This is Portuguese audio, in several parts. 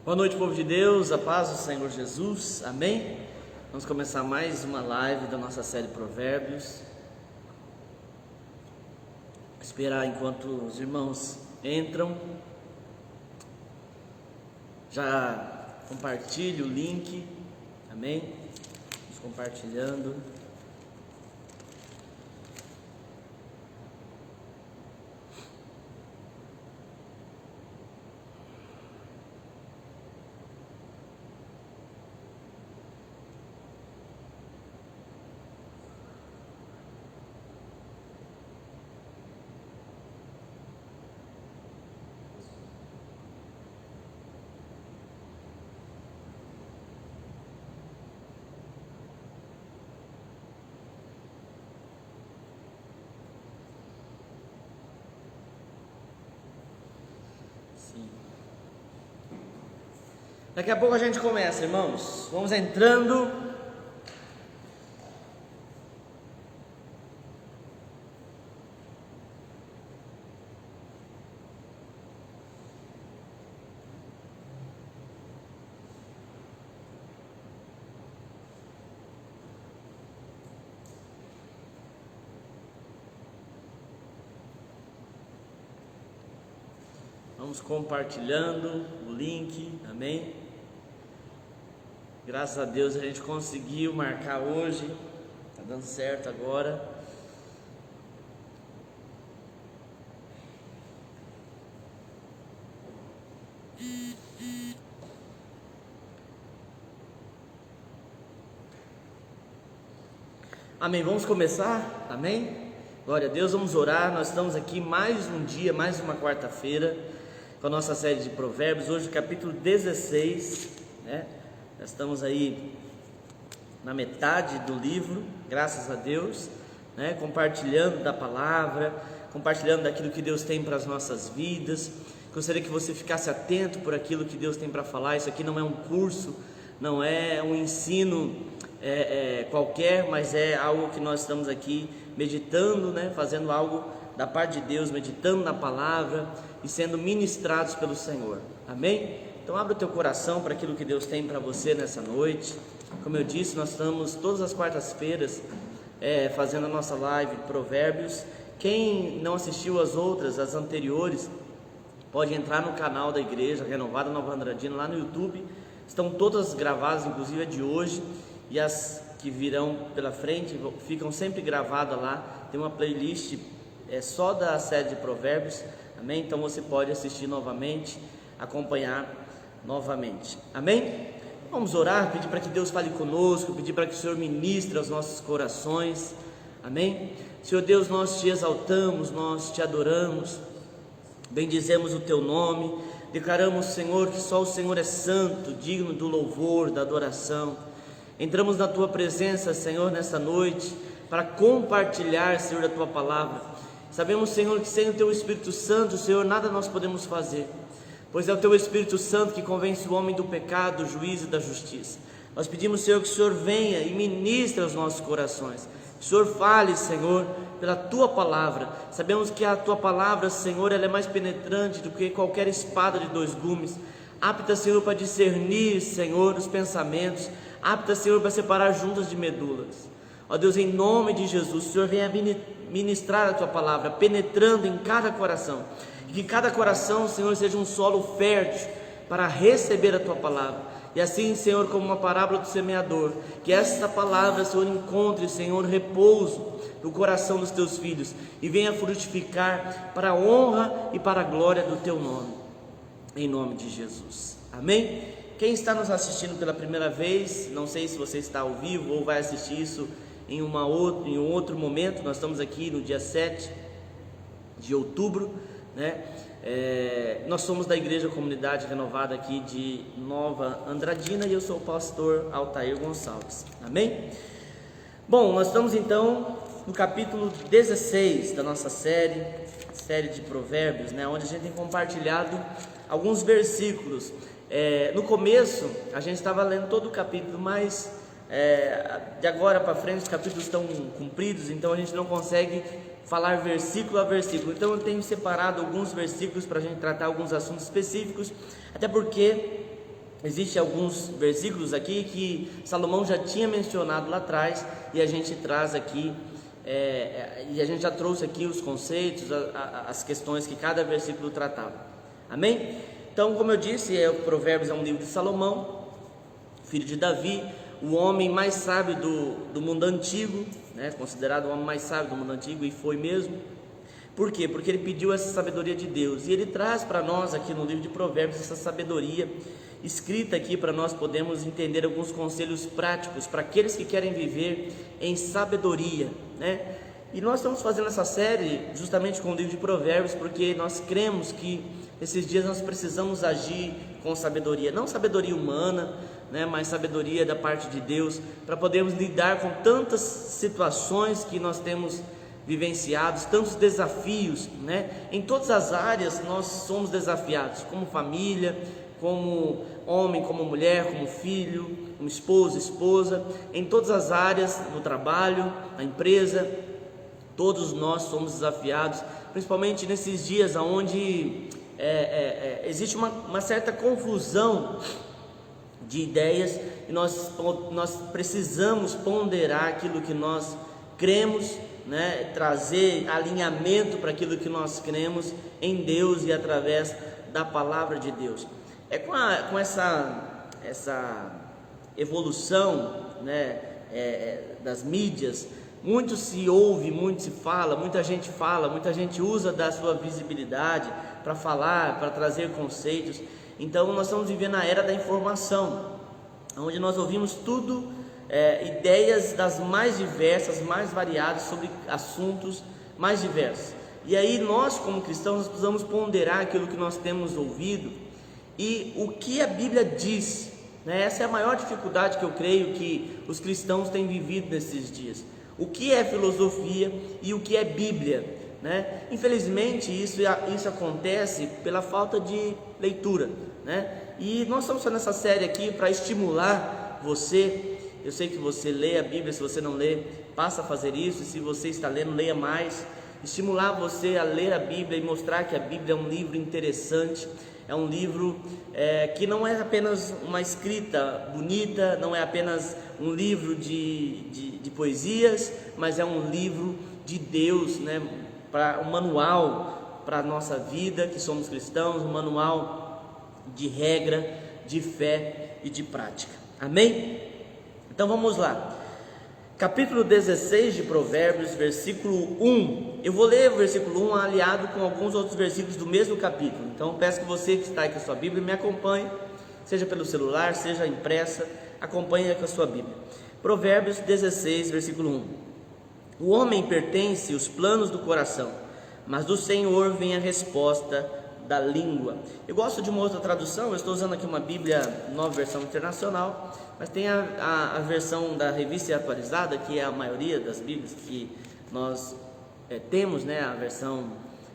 Boa noite, povo de Deus, a paz do Senhor Jesus, amém? Vamos começar mais uma live da nossa série Provérbios. Esperar enquanto os irmãos entram. Já compartilhe o link, amém? Vamos compartilhando. Daqui a pouco a gente começa, irmãos. Vamos entrando. Vamos compartilhando o link, amém? Graças a Deus a gente conseguiu marcar hoje, tá dando certo agora. Amém, vamos começar, amém? Glória a Deus, vamos orar. Nós estamos aqui mais um dia, mais uma quarta-feira, com a nossa série de Provérbios, hoje capítulo 16, né? Nós estamos aí na metade do livro, graças a Deus, né? Compartilhando da palavra, compartilhando daquilo que Deus tem para as nossas vidas. Gostaria que você ficasse atento por aquilo que Deus tem para falar. Isso aqui não é um curso, não é um ensino qualquer, mas é algo que nós estamos aqui meditando, né? Fazendo algo da parte de Deus, meditando na palavra e sendo ministrados pelo Senhor, amém? Então abra o teu coração para aquilo que Deus tem para você nessa noite. Como eu disse, nós estamos todas as quartas-feiras fazendo a nossa live de Provérbios. Quem não assistiu as outras, as anteriores, pode entrar no canal da Igreja Renovada Nova Andradina, lá no YouTube. Estão todas gravadas, inclusive a de hoje, e as que virão pela frente ficam sempre gravadas lá. Tem uma playlist só da série de Provérbios, amém? Então você pode assistir novamente, acompanhar novamente, amém? Vamos orar, pedir para que Deus fale conosco, pedir para que o Senhor ministre aos nossos corações, amém? Senhor Deus, nós te exaltamos, nós te adoramos, bendizemos o teu nome, declaramos, Senhor, que só o Senhor é santo, digno do louvor, da adoração. Entramos na tua presença, Senhor, nessa noite, para compartilhar, Senhor, a tua palavra. Sabemos, Senhor, que sem o teu Espírito Santo, Senhor, nada nós podemos fazer, pois é o teu Espírito Santo que convence o homem do pecado, do juízo e da justiça. Nós pedimos, Senhor, que o Senhor venha e ministre aos nossos corações. Que o Senhor fale, Senhor, pela tua palavra. Sabemos que a tua palavra, Senhor, ela é mais penetrante do que qualquer espada de dois gumes, apta, Senhor, para discernir, Senhor, os pensamentos, apta, Senhor, para separar juntas de medulas. Ó Deus, em nome de Jesus, o Senhor venha ministrar a tua palavra, penetrando em cada coração, e que cada coração, Senhor, seja um solo fértil para receber a tua palavra. E assim, Senhor, como uma parábola do semeador, que esta palavra, Senhor, encontre, Senhor, repouso no coração dos teus filhos e venha frutificar para a honra e para a glória do teu nome, em nome de Jesus, amém? Quem está nos assistindo pela primeira vez, não sei se você está ao vivo ou vai assistir isso em um outro momento. Nós estamos aqui no dia 7 de outubro, né? Nós somos da Igreja Comunidade Renovada aqui de Nova Andradina e eu sou o pastor Altair Gonçalves, amém? Bom, nós estamos então no capítulo 16 da nossa série de Provérbios, né? Onde a gente tem compartilhado alguns versículos. No começo a gente estava lendo todo o capítulo, mas de agora para frente os capítulos estão compridos, então a gente não consegue falar versículo a versículo. Então eu tenho separado alguns versículos para a gente tratar alguns assuntos específicos, até porque existem alguns versículos aqui que Salomão já tinha mencionado lá atrás, e a gente traz aqui, e a gente já trouxe aqui os conceitos, as questões que cada versículo tratava. Amém? Então, como eu disse, o Provérbios é um livro de Salomão, filho de Davi, o homem mais sábio do mundo antigo, né? Considerado o homem mais sábio do mundo antigo, e foi mesmo. Por quê? Porque ele pediu essa sabedoria de Deus, e ele traz para nós aqui no livro de Provérbios essa sabedoria escrita aqui para nós podermos entender alguns conselhos práticos para aqueles que querem viver em sabedoria, né? E nós estamos fazendo essa série justamente com o livro de Provérbios porque nós cremos que esses dias nós precisamos agir com sabedoria, não sabedoria humana, né, mas sabedoria da parte de Deus, para podermos lidar com tantas situações que nós temos vivenciados, tantos desafios, né? Em todas as áreas nós somos desafiados, como família, como homem, como mulher, como filho, como esposo, esposa, em todas as áreas, no trabalho, na empresa, todos nós somos desafiados, principalmente nesses dias onde existe uma certa confusão de ideias, e nós precisamos ponderar aquilo que nós cremos, né? Trazer alinhamento para aquilo que nós cremos em Deus e através da palavra de Deus. Com essa evolução, né, das mídias, muito se ouve, muito se fala, muita gente usa da sua visibilidade para falar, para trazer conceitos. Então nós estamos vivendo a era da informação, onde nós ouvimos tudo, ideias das mais diversas, mais variadas, sobre assuntos mais diversos. E aí nós, como cristãos, nós precisamos ponderar aquilo que nós temos ouvido e o que a Bíblia diz, né? Essa é a maior dificuldade que eu creio que os cristãos têm vivido nesses dias. O que é filosofia e o que é Bíblia, né? Infelizmente isso acontece pela falta de leitura, né? E nós estamos fazendo essa série aqui para estimular você. Eu sei que você lê a Bíblia, se você não lê, passa a fazer isso, e se você está lendo, leia mais. Estimular você a ler a Bíblia e mostrar que a Bíblia é um livro interessante, é um livro que não é apenas uma escrita bonita, não é apenas um livro de poesias, mas é um livro de Deus, né? Um manual para a nossa vida, que somos cristãos, um manual de regra, de fé e de prática. Amém? Então vamos lá. Capítulo 16 de Provérbios, versículo 1. Eu vou ler o versículo 1 aliado com alguns outros versículos do mesmo capítulo. Então peço que você que está aí com a sua Bíblia me acompanhe, seja pelo celular, seja impressa, acompanhe com a sua Bíblia. Provérbios 16, versículo 1. O homem pertence os planos do coração, mas do Senhor vem a resposta da língua. Eu gosto de uma outra tradução, eu estou usando aqui uma Bíblia Nova Versão Internacional, mas tem a versão da Revista Atualizada, que é a maioria das Bíblias que nós temos, né? A versão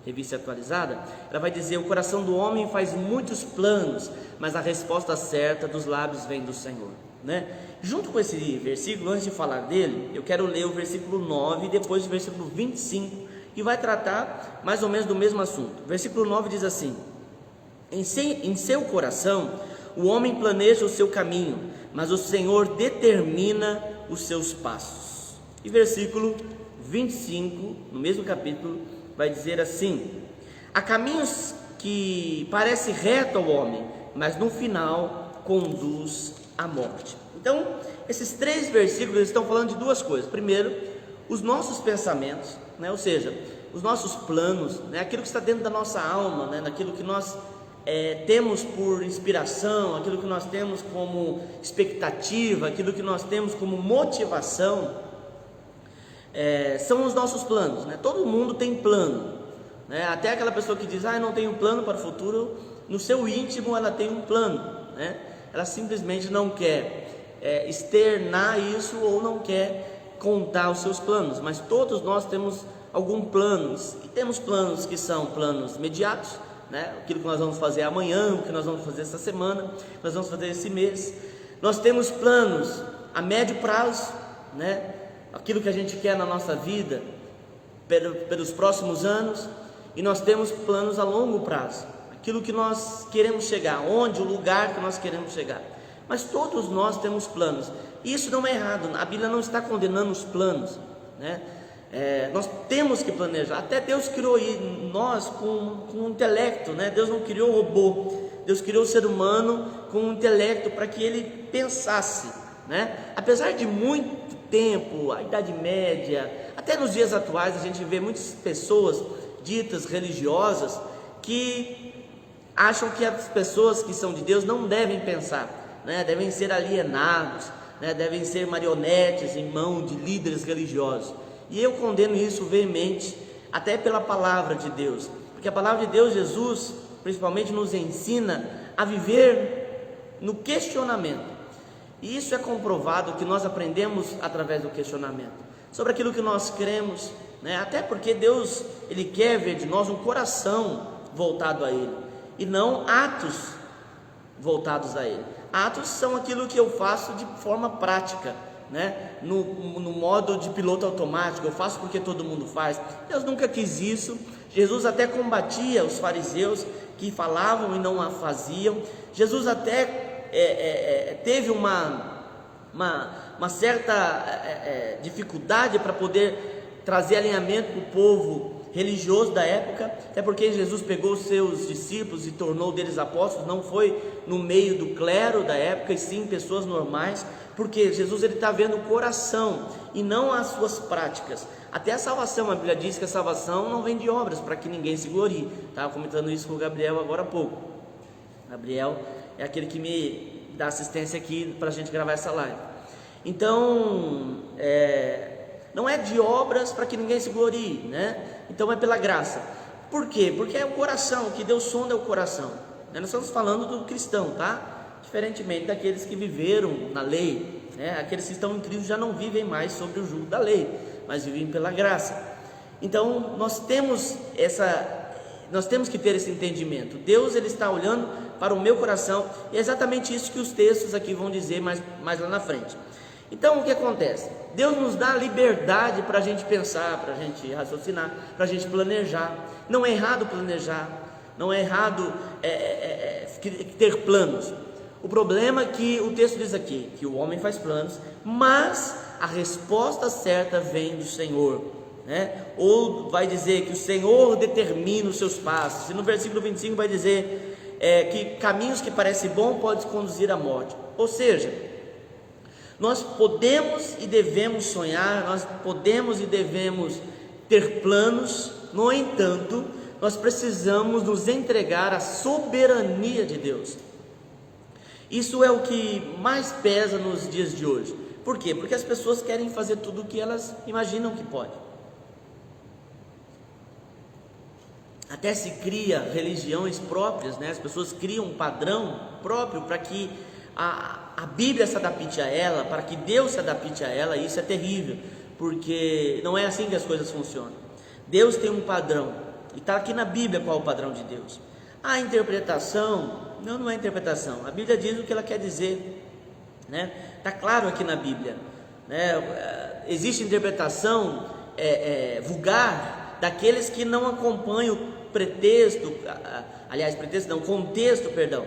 Revista Atualizada, ela vai dizer: o coração do homem faz muitos planos, mas a resposta certa dos lábios vem do Senhor, né? Junto com esse versículo, antes de falar dele, eu quero ler o versículo 9 e depois o versículo 25, que vai tratar mais ou menos do mesmo assunto. O versículo 9 diz assim: em seu coração o homem planeja o seu caminho, mas o Senhor determina os seus passos. E versículo 25, no mesmo capítulo, vai dizer assim: há caminhos que parecem reto ao homem, mas no final conduz à morte. Então, esses três versículos estão falando de duas coisas. Primeiro, os nossos pensamentos, né? Ou seja, os nossos planos, né? Aquilo que está dentro da nossa alma, né? Daquilo que nós temos por inspiração, aquilo que nós temos como expectativa, aquilo que nós temos como motivação, são os nossos planos, né? Todo mundo tem plano, né? Até aquela pessoa que diz: não tenho plano para o futuro, no seu íntimo ela tem um plano, né? Ela simplesmente não quer externar isso, ou não quer contar os seus planos, mas todos nós temos alguns planos, e temos planos que são planos imediatos, né? Aquilo que nós vamos fazer amanhã, o que nós vamos fazer essa semana, o que nós vamos fazer esse mês. Nós temos planos a médio prazo, né? Aquilo que a gente quer na nossa vida pelos próximos anos, e nós temos planos a longo prazo, aquilo que nós queremos chegar, onde, o lugar que nós queremos chegar. Mas todos nós temos planos, e isso não é errado, a Bíblia não está condenando os planos, né? Nós temos que planejar. Até Deus criou nós com um intelecto, né? Deus não criou robô, Deus criou o ser humano com um intelecto para que ele pensasse, né? Apesar de muito tempo, a Idade Média, até nos dias atuais, a gente vê muitas pessoas ditas religiosas que acham que as pessoas que são de Deus não devem pensar, né? Devem ser alienados, né? Devem ser marionetes em mão de líderes religiosos. E eu condeno isso veemente, até pela palavra de Deus, porque a palavra de Deus, Jesus, principalmente, nos ensina a viver no questionamento, e isso é comprovado que nós aprendemos através do questionamento, sobre aquilo que nós cremos, né? Até porque Deus, Ele quer ver de nós um coração voltado a Ele, e não atos voltados a Ele. Atos são aquilo que eu faço de forma prática, né? No modo de piloto automático, eu faço porque todo mundo faz. Deus nunca quis isso. Jesus até combatia os fariseus que falavam e não a faziam. Jesus até teve uma certa dificuldade para poder trazer alinhamento para o povo religioso da época, até porque Jesus pegou os seus discípulos e tornou deles apóstolos, não foi no meio do clero da época, e sim pessoas normais, porque Jesus está vendo o coração e não as suas práticas. Até a salvação, a Bíblia diz que a salvação não vem de obras, para que ninguém se glorie. Estava comentando isso com o Gabriel agora há pouco. Gabriel é aquele que me dá assistência aqui para a gente gravar essa live. Então, não é de obras para que ninguém se glorie, né? Então é pela graça. Por quê? Porque é o coração, o que Deus sonda é o coração. Nós estamos falando do cristão, tá? Diferentemente daqueles que viveram na lei, né? Aqueles que estão em Cristo já não vivem mais sobre o jugo da lei, mas vivem pela graça. Então nós temos que ter esse entendimento. Deus, Ele está olhando para o meu coração, e é exatamente isso que os textos aqui vão dizer mais lá na frente. Então o que acontece? Deus nos dá liberdade para a gente pensar, para a gente raciocinar, para a gente planejar. Não é errado planejar, não é errado ter planos. O problema é que o texto diz aqui, que o homem faz planos, mas a resposta certa vem do Senhor, né? Ou vai dizer que o Senhor determina os seus passos, e no versículo 25 vai dizer que caminhos que parecem bons podem conduzir à morte. Ou seja, nós podemos e devemos sonhar, nós podemos e devemos ter planos, no entanto, nós precisamos nos entregar à soberania de Deus. Isso é o que mais pesa nos dias de hoje. Por quê? Porque as pessoas querem fazer tudo o que elas imaginam que pode. Até se cria religiões próprias, né? As pessoas criam um padrão próprio para que a Bíblia se adapte a ela, para que Deus se adapte a ela. E isso é terrível, porque não é assim que as coisas funcionam. Deus tem um padrão, e está aqui na Bíblia qual é o padrão de Deus. A interpretação, não é interpretação, a Bíblia diz o que ela quer dizer, né? Está claro aqui na Bíblia, né? Existe interpretação vulgar daqueles que não acompanham contexto, perdão.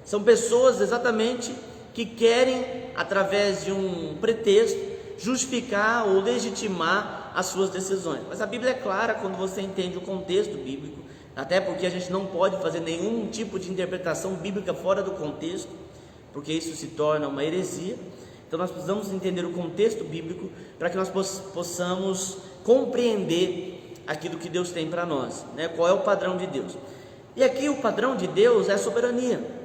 São pessoas exatamente que querem, através de um pretexto, justificar ou legitimar as suas decisões. Mas a Bíblia é clara quando você entende o contexto bíblico, até porque a gente não pode fazer nenhum tipo de interpretação bíblica fora do contexto, porque isso se torna uma heresia. Então nós precisamos entender o contexto bíblico para que nós possamos compreender aquilo que Deus tem para nós, né? Qual é o padrão de Deus? E aqui o padrão de Deus é a soberania.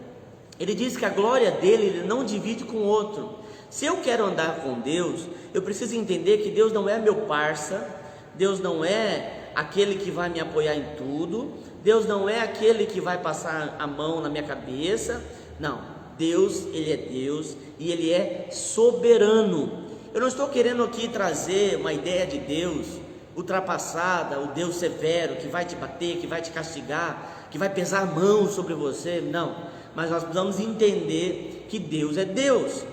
Ele diz que a glória dele Ele não divide com outro. Se eu quero andar com Deus, eu preciso entender que Deus não é meu parça, Deus não é aquele que vai me apoiar em tudo, Deus não é aquele que vai passar a mão na minha cabeça. Não, Deus, Ele é Deus e Ele é soberano. Eu não estou querendo aqui trazer uma ideia de Deus ultrapassada, o Deus severo que vai te bater, que vai te castigar, que vai pesar a mão sobre você. Não, mas nós precisamos entender que Deus é Deus,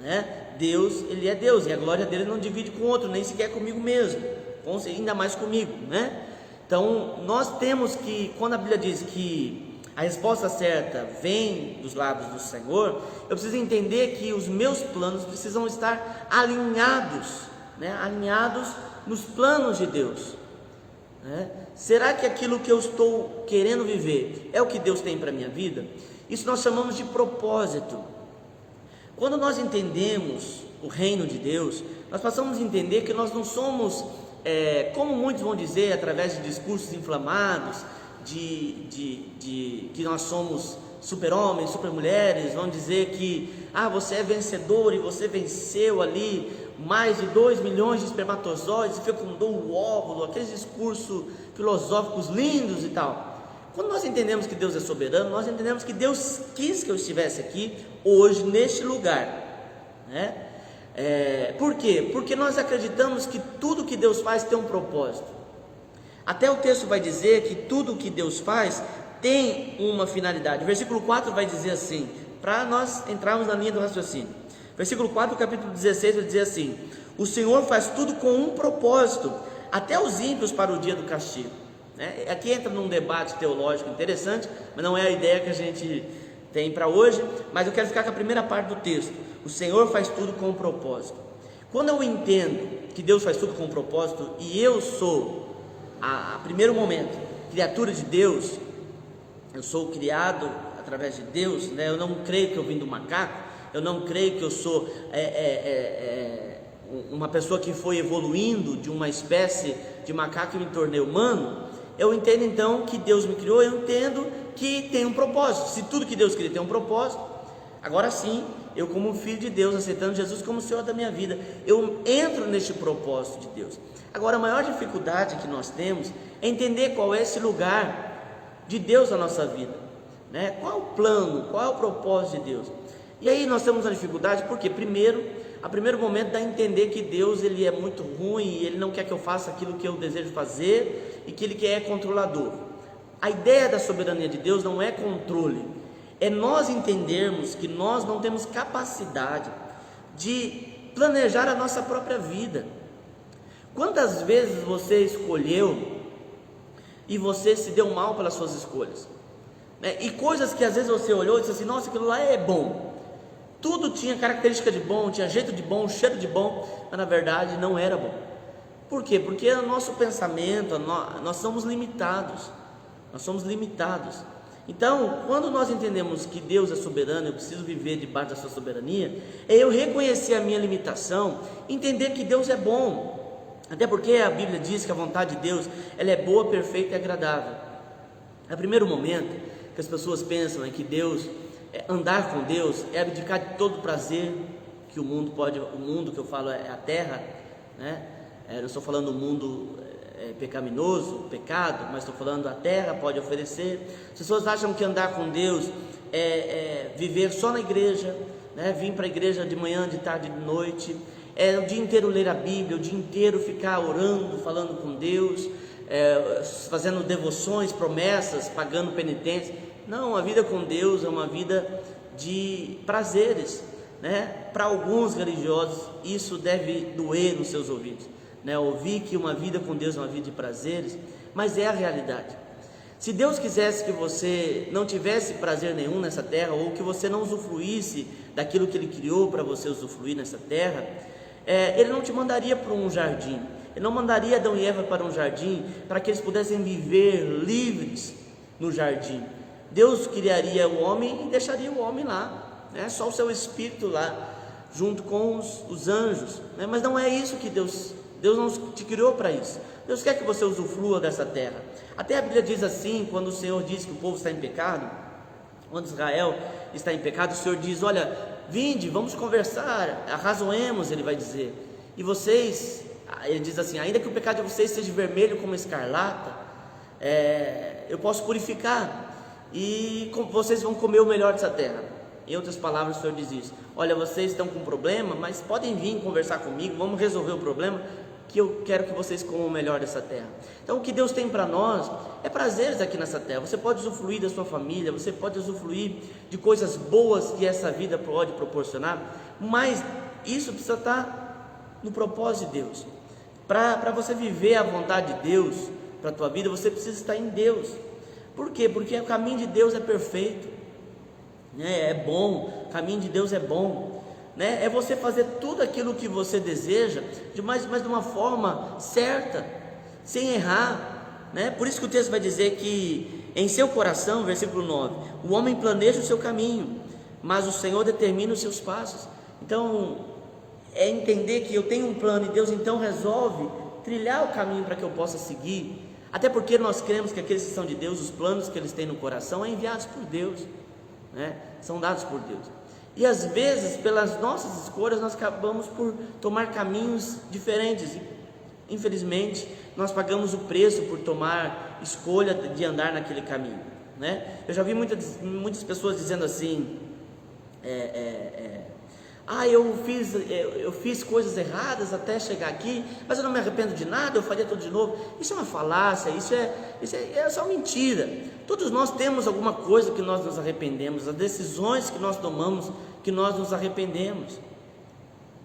né? Deus, Ele é Deus, e a glória dele não divide com outro, nem sequer comigo mesmo, ainda mais comigo, né? Então nós temos que, quando a Bíblia diz que a resposta certa vem dos lábios do Senhor, eu preciso entender que os meus planos precisam estar alinhados, né? Alinhados nos planos de Deus, né? Será que aquilo que eu estou querendo viver é o que Deus tem para a minha vida? Isso nós chamamos de propósito. Quando nós entendemos o reino de Deus, nós passamos a entender que nós não somos, como muitos vão dizer, através de discursos inflamados, que nós somos super-homens, super-mulheres, vão dizer que você é vencedor e você venceu ali mais de 2 milhões de espermatozoides e fecundou o óvulo, aqueles discursos filosóficos lindos e tal. Quando nós entendemos que Deus é soberano, nós entendemos que Deus quis que eu estivesse aqui hoje, neste lugar, né? Por quê? Porque nós acreditamos que tudo que Deus faz tem um propósito. Até o texto vai dizer que tudo que Deus faz tem uma finalidade. O versículo 4 vai dizer assim, para nós entrarmos na linha do raciocínio. Versículo 4, capítulo 16 vai dizer assim: o Senhor faz tudo com um propósito, até os ímpios para o dia do castigo. Aqui entra num debate teológico interessante, mas não é a ideia que a gente tem para hoje. Mas eu quero ficar com a primeira parte do texto. O Senhor faz tudo com um propósito. Quando eu entendo que Deus faz tudo com um propósito, e eu sou, a primeiro momento, criatura de Deus, eu sou criado através de Deus, né? Eu não creio que eu vim do macaco, eu não creio que eu sou uma pessoa que foi evoluindo de uma espécie de macaco e me tornei humano. Eu entendo então que Deus me criou, eu entendo que tem um propósito. Se tudo que Deus cria tem um propósito, agora sim, eu como filho de Deus, aceitando Jesus como Senhor da minha vida, eu entro neste propósito de Deus. Agora, a maior dificuldade que nós temos é entender qual é esse lugar de Deus na nossa vida, né? Qual é o plano, qual é o propósito de Deus? E aí nós temos a dificuldade porque a primeiro momento dá a entender que Deus ele é muito ruim, e Ele não quer que eu faça aquilo que eu desejo fazer, e que Ele é controlador. A ideia da soberania de Deus não é controle, é nós entendermos que nós não temos capacidade de planejar a nossa própria vida. Quantas vezes você escolheu e você se deu mal pelas suas escolhas, né? E coisas que às vezes você olhou e disse assim: nossa, aquilo lá é bom. Tudo tinha característica de bom, tinha jeito de bom, cheiro de bom, mas na verdade não era bom. Por quê? Porque o nosso pensamento, nós somos limitados. Então, quando nós entendemos que Deus é soberano, eu preciso viver debaixo da sua soberania, é eu reconhecer a minha limitação, entender que Deus é bom. Até porque a Bíblia diz que a vontade de Deus, ela é boa, perfeita e agradável. No primeiro momento que as pessoas pensam em que Deus, andar com Deus é abdicar de todo o prazer que o mundo que eu falo é a terra, né? Eu estou falando do mundo pecaminoso, pecado, mas estou falando a terra pode oferecer. As pessoas acham que andar com Deus é viver só na igreja, né? Vir para a igreja de manhã, de tarde, de noite, o dia inteiro ler a Bíblia, o dia inteiro ficar orando, falando com Deus, fazendo devoções, promessas, pagando penitência. Não, a vida com Deus é uma vida de prazeres, né? Para alguns religiosos isso deve doer nos seus ouvidos, né? Ouvir que uma vida com Deus é uma vida de prazeres, mas é a realidade. Se Deus quisesse que você não tivesse prazer nenhum nessa terra, ou que você não usufruísse daquilo que Ele criou para você usufruir nessa terra, Ele não te mandaria para um jardim, Ele não mandaria Adão e Eva para um jardim para que eles pudessem viver livres no jardim. Deus criaria o homem e deixaria o homem lá, né? Só o seu espírito lá, junto com os anjos, né? Mas não é isso que Deus não te criou para isso. Deus quer que você usufrua dessa terra. Até a Bíblia diz assim, quando o Senhor diz que o povo está em pecado, quando Israel está em pecado, o Senhor diz: olha, vinde, vamos conversar, arrazoemos, Ele vai dizer. E vocês, Ele diz assim: ainda que o pecado de vocês seja vermelho como escarlata, eu posso purificar, e vocês vão comer o melhor dessa terra. Em outras palavras, o Senhor diz isso: olha, vocês estão com um problema, mas podem vir conversar comigo, vamos resolver o problema, que eu quero que vocês comam o melhor dessa terra. Então o que Deus tem para nós é prazeres aqui nessa terra. Você pode usufruir da sua família, você pode usufruir de coisas boas que essa vida pode proporcionar, mas isso precisa estar no propósito de Deus. Para você viver a vontade de Deus para a tua vida, você precisa estar em Deus. Por quê? Porque o caminho de Deus é perfeito, né? É bom, o caminho de Deus é bom, né? É você fazer tudo aquilo que você deseja, mas de uma forma certa, sem errar, né? Por isso que o texto vai dizer que em seu coração, versículo 9, o homem planeja o seu caminho, mas o Senhor determina os seus passos. Então, é entender que eu tenho um plano e Deus então resolve trilhar o caminho para que eu possa seguir, até porque nós cremos que aqueles que são de Deus, os planos que eles têm no coração, são enviados por Deus, né? São dados por Deus. E às vezes, pelas nossas escolhas, nós acabamos por tomar caminhos diferentes. Infelizmente, nós pagamos o preço por tomar escolha de andar naquele caminho, né? Eu já vi muitas pessoas dizendo assim: eu fiz coisas erradas até chegar aqui, mas eu não me arrependo de nada, eu faria tudo de novo. Isso é uma falácia, isso é só mentira. Todos nós temos alguma coisa que nós nos arrependemos, as decisões que nós tomamos, que nós nos arrependemos,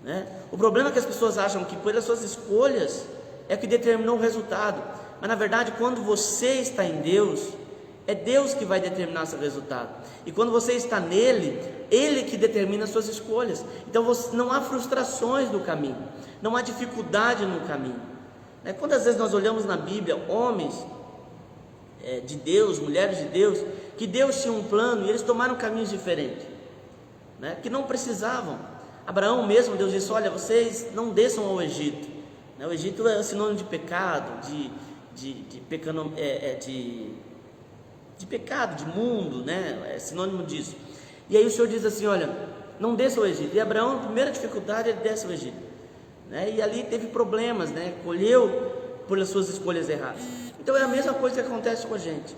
né? O problema é que as pessoas acham que pelas suas escolhas é que determinou o resultado, mas na verdade, quando você está em Deus, é Deus que vai determinar seu resultado. E quando você está nele, Ele que determina as suas escolhas. Então não há frustrações no caminho, não há dificuldade no caminho, né? Quantas vezes nós olhamos na Bíblia homens de Deus, mulheres de Deus, que Deus tinha um plano e eles tomaram caminhos diferentes, né? Que não precisavam. Abraão mesmo, Deus disse: olha, vocês não desçam ao Egito, né? O Egito é sinônimo de pecado, de pecado, de mundo, né? É sinônimo disso. E aí o Senhor diz assim: olha, não desça ao Egito. E Abraão, a primeira dificuldade, ele desce ao Egito, né? E ali teve problemas, né? Colheu pelas suas escolhas erradas. Então é a mesma coisa que acontece com a gente.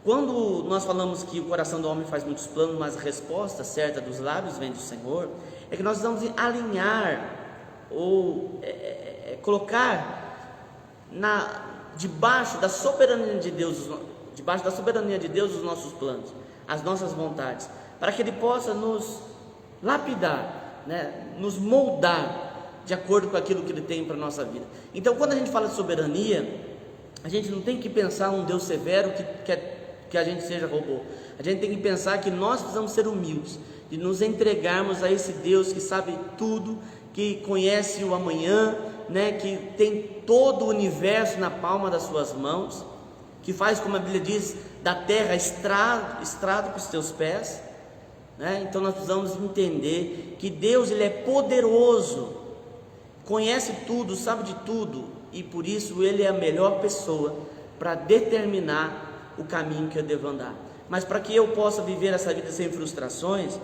Quando nós falamos que o coração do homem faz muitos planos, mas a resposta certa dos lábios vem do Senhor, é que nós vamos alinhar ou colocar debaixo da soberania de Deus, os nossos planos, as nossas vontades, para que Ele possa nos lapidar, né? Nos moldar de acordo com aquilo que Ele tem para a nossa vida. Então, quando a gente fala de soberania, a gente não tem que pensar um Deus severo que a gente seja robô. A gente tem que pensar que nós precisamos ser humildes, de nos entregarmos a esse Deus que sabe tudo, que conhece o amanhã, né? Que tem todo o universo na palma das suas mãos, que faz, como a Bíblia diz, da terra estrado para os teus pés, né? Então nós precisamos entender que Deus, Ele é poderoso, conhece tudo, sabe de tudo, e por isso Ele é a melhor pessoa para determinar o caminho que eu devo andar. Mas para que eu possa viver essa vida sem frustrações,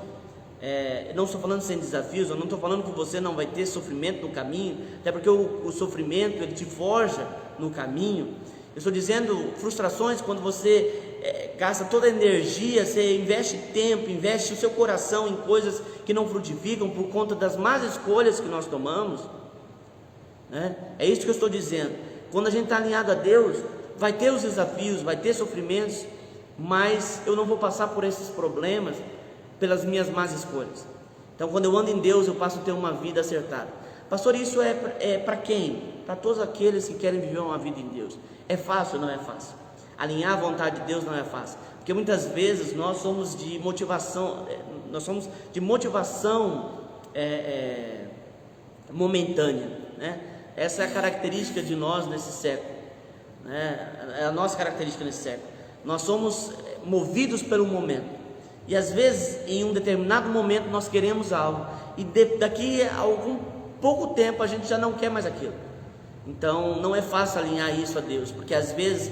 não estou falando sem desafios, eu não estou falando que você não vai ter sofrimento no caminho, até porque o sofrimento, ele te forja no caminho. Eu estou dizendo frustrações quando você gasta toda a energia, você investe tempo, investe o seu coração em coisas que não frutificam por conta das más escolhas que nós tomamos, né? É isso que eu estou dizendo. Quando a gente está alinhado a Deus, vai ter os desafios, vai ter sofrimentos, mas eu não vou passar por esses problemas pelas minhas más escolhas. Então, quando eu ando em Deus, eu passo a ter uma vida acertada. Pastor, isso é para quem? Para todos aqueles que querem viver uma vida em Deus. É fácil? Não é fácil. Alinhar a vontade de Deus não é fácil, porque muitas vezes nós somos de motivação, momentânea, né? Essa é a característica de nós nesse século, né? É a nossa característica nesse século. Nós somos movidos pelo momento, e às vezes em um determinado momento nós queremos algo, e daqui a algum pouco tempo a gente já não quer mais aquilo. Então não é fácil alinhar isso a Deus, porque às vezes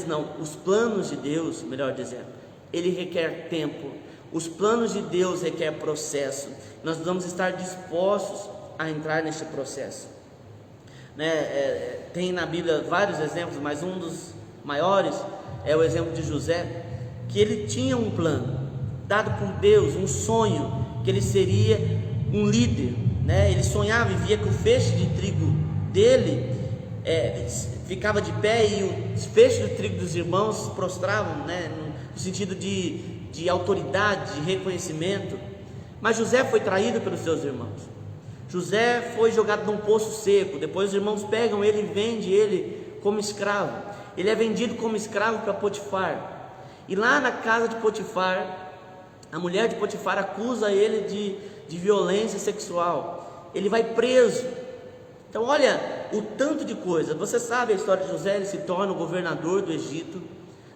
não, os planos de Deus, melhor dizendo, Ele requer tempo. Os planos de Deus requer processo. Nós vamos estar dispostos a entrar neste processo, né? Tem na Bíblia vários exemplos, mas um dos maiores é o exemplo de José, que ele tinha um plano dado por Deus, um sonho, que ele seria um líder, né? Ele sonhava e via que o feixe de trigo dele ficava de pé, e o feixe de trigo dos irmãos prostravam, né? No sentido de autoridade, de reconhecimento. Mas José foi traído pelos seus irmãos. José foi jogado num poço seco. Depois os irmãos pegam ele e vendem ele como escravo. ele é vendido como escravo para Potifar, e lá na casa de Potifar, a mulher de Potifar acusa ele de violência sexual, ele vai preso. Então olha o tanto de coisa. Você sabe a história de José, ele se torna o governador do Egito,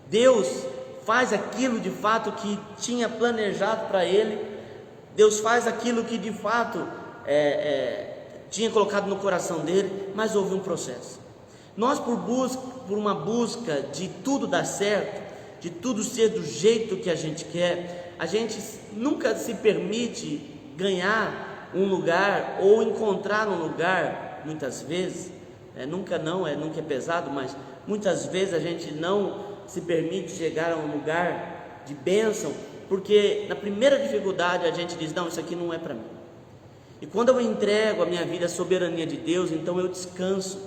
Deus faz aquilo de fato que tinha planejado para ele, Deus faz aquilo que de fato tinha colocado no coração dele, mas houve um processo. Nós por uma busca de tudo dar certo, de tudo ser do jeito que a gente quer, a gente nunca se permite ganhar um lugar ou encontrar um lugar, muitas vezes, nunca é pesado, mas muitas vezes a gente não se permite chegar a um lugar de bênção, porque na primeira dificuldade a gente diz, não, isso aqui não é para mim. E quando eu entrego a minha vida à soberania de Deus, então eu descanso,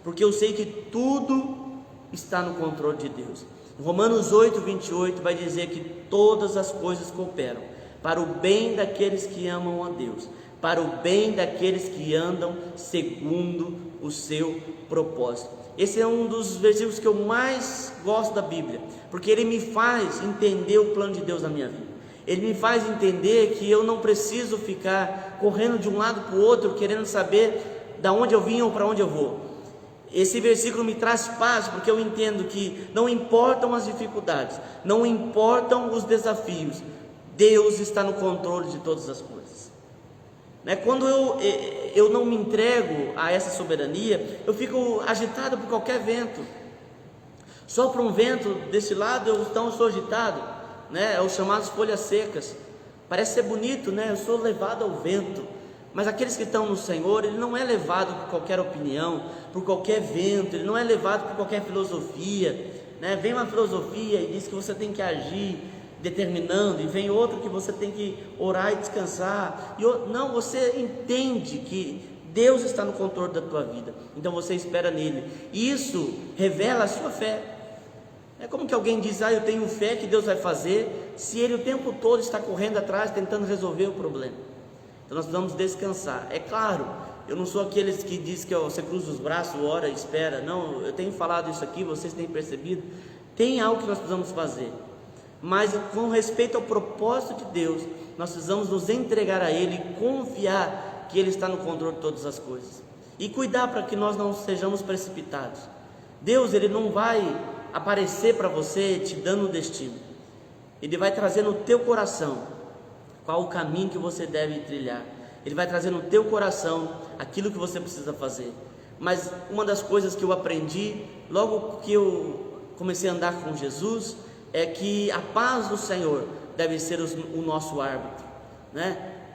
porque eu sei que tudo está no controle de Deus. Romanos 8:28 vai dizer que todas as coisas cooperam para o bem daqueles que amam a Deus, para o bem daqueles que andam segundo o seu propósito. Esse é um dos versículos que eu mais gosto da Bíblia, porque ele me faz entender o plano de Deus na minha vida. Ele me faz entender que eu não preciso ficar correndo de um lado para o outro, querendo saber de onde eu vim ou para onde eu vou. Esse versículo me traz paz, porque eu entendo que não importam as dificuldades, não importam os desafios, Deus está no controle de todas as coisas. Quando eu não me entrego a essa soberania, eu fico agitado por qualquer vento. Sopra um vento desse lado, eu sou agitado, é os chamados folhas secas. Parece ser bonito, eu sou levado ao vento. Mas aqueles que estão no Senhor, ele não é levado por qualquer opinião, por qualquer vento, ele não é levado por qualquer filosofia. Vem uma filosofia e diz que você tem que agir determinando, e vem outro que você tem que orar e descansar, não, você entende que Deus está no controle da tua vida, então você espera nele, e isso revela a sua fé. É como que alguém diz, eu tenho fé que Deus vai fazer, se ele o tempo todo está correndo atrás, tentando resolver o problema. Então nós precisamos descansar. É claro, eu não sou aqueles que diz que você cruza os braços, ora e espera, não, eu tenho falado isso aqui, vocês têm percebido, tem algo que nós precisamos fazer, mas com respeito ao propósito de Deus, nós precisamos nos entregar a Ele e confiar que Ele está no controle de todas as coisas, e cuidar para que nós não sejamos precipitados. Deus, Ele não vai aparecer para você te dando o destino, Ele vai trazer no teu coração qual o caminho que você deve trilhar, Ele vai trazer no teu coração aquilo que você precisa fazer. Mas uma das coisas que eu aprendi logo que eu comecei a andar com Jesus é que a paz do Senhor deve ser o nosso árbitro,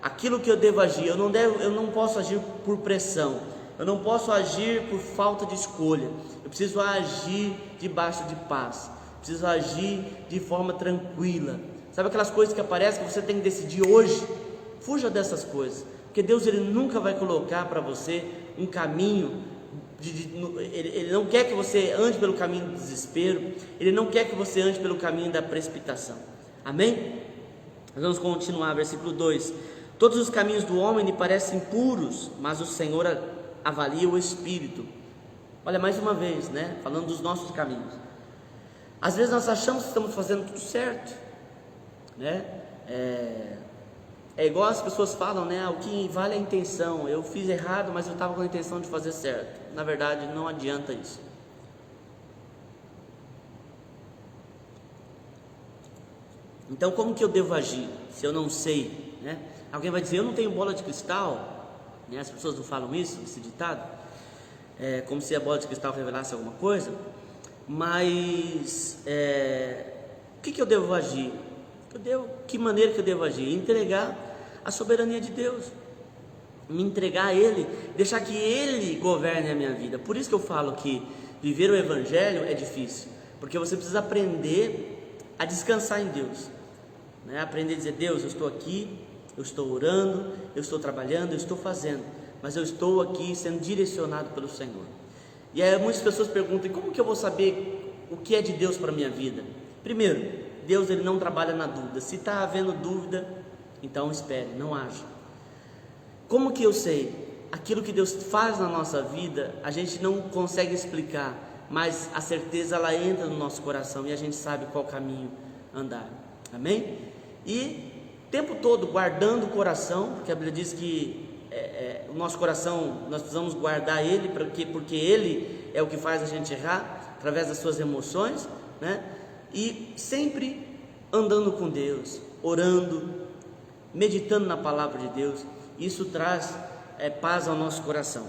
Aquilo que eu devo agir, eu não posso agir por pressão, eu não posso agir por falta de escolha, eu preciso agir debaixo de paz, preciso agir de forma tranquila. Sabe aquelas coisas que aparecem que você tem que decidir hoje? Fuja dessas coisas, porque Deus, Ele nunca vai colocar para você um caminho Ele não quer que você ande pelo caminho do desespero, Ele não quer que você ande pelo caminho da precipitação. Amém? Nós vamos continuar, versículo 2: todos os caminhos do homem lhe parecem puros, mas o Senhor avalia o espírito. Olha, mais uma vez, falando dos nossos caminhos. Às vezes nós achamos que estamos fazendo tudo certo, é igual as pessoas falam, o que vale é a intenção. Eu fiz errado, mas eu estava com a intenção de fazer certo. Na verdade, não adianta isso. Então, como que eu devo agir se eu não sei, Alguém vai dizer, eu não tenho bola de cristal, As pessoas não falam isso, esse ditado, como se a bola de cristal revelasse alguma coisa. Mas o que eu devo agir? Que maneira que eu devo agir? Entregar a soberania de Deus, me entregar a Ele, deixar que Ele governe a minha vida. Por isso que eu falo que viver o Evangelho é difícil, porque você precisa aprender a descansar em Deus, aprender a dizer, Deus, eu estou aqui, eu estou orando, eu estou trabalhando, eu estou fazendo, mas eu estou aqui sendo direcionado pelo Senhor. E aí muitas pessoas perguntam, como que eu vou saber o que é de Deus para a minha vida? Primeiro, Deus, Ele não trabalha na dúvida. Se está havendo dúvida, então espere, não haja. Como que eu sei? Aquilo que Deus faz na nossa vida, a gente não consegue explicar, mas a certeza ela entra no nosso coração e a gente sabe qual caminho andar, amém? E o tempo todo guardando o coração, porque a Bíblia diz que o nosso coração, nós precisamos guardar ele, porque ele é o que faz a gente errar, através das suas emoções, né? E sempre andando com Deus, orando, meditando na palavra de Deus. Isso traz paz ao nosso coração.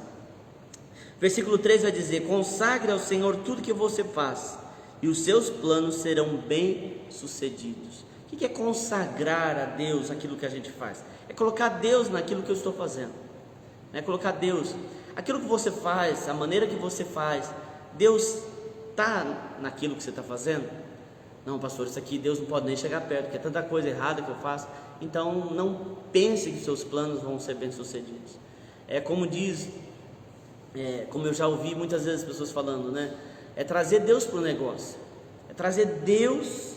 Versículo 3 vai dizer: consagre ao Senhor tudo que você faz, e os seus planos serão bem sucedidos. O que é consagrar a Deus aquilo que a gente faz? É colocar Deus naquilo que eu estou fazendo, é colocar Deus, aquilo que você faz, a maneira que você faz, Deus está naquilo que você está fazendo? Não, pastor, isso aqui Deus não pode nem chegar perto, porque é tanta coisa errada que eu faço. Então não pense que seus planos vão ser bem sucedidos. Como diz, como eu já ouvi muitas vezes as pessoas falando, né? É trazer Deus para o negócio, é trazer Deus